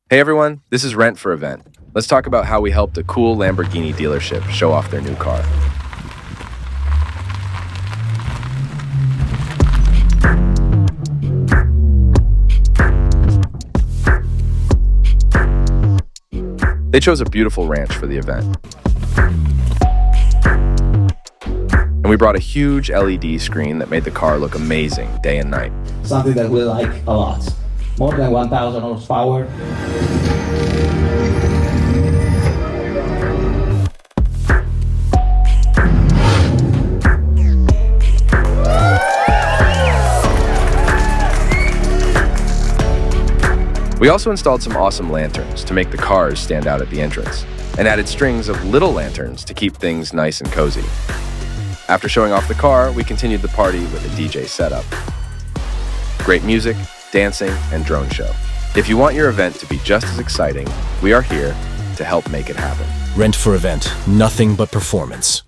Hey everyone, this is Rent for Event. Let's talk about how we helped a cool Lamborghini dealership show off their new car. They chose a beautiful ranch for the event. And we brought a huge LED screen that made the car look amazing day and night. Something that we like a lot. More than 1,000 horsepower. We also installed some awesome lanterns to make the cars stand out at the entrance, and added strings of little lanterns to keep things nice and cozy. After showing off the car, we continued the party with a DJ setup. Great music, dancing, and drone show. If you want your event to be just as exciting, we are here to help make it happen. Rent for Event, nothing but performance.